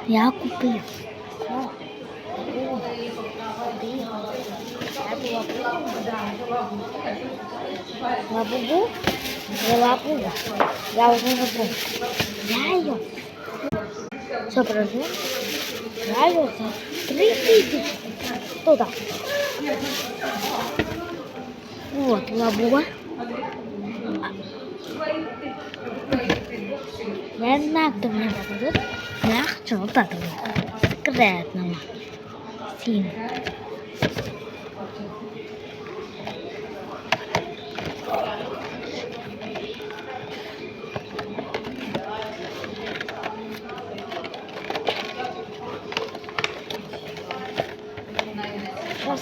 Я купил. Лабубу? Лабубу. Я уже забыл. Я ее. Все, подожди. Я ее за 3000. Туда. Вот, лабуба. Я не знаю, кто мне попадет. Я хочу вот этого. Секретного. Сильно. Сейчас.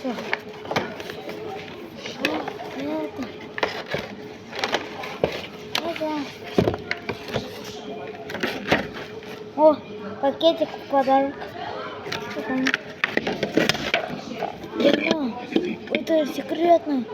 Все. Что это? О, пакетик подарок. Что там? Это секретно.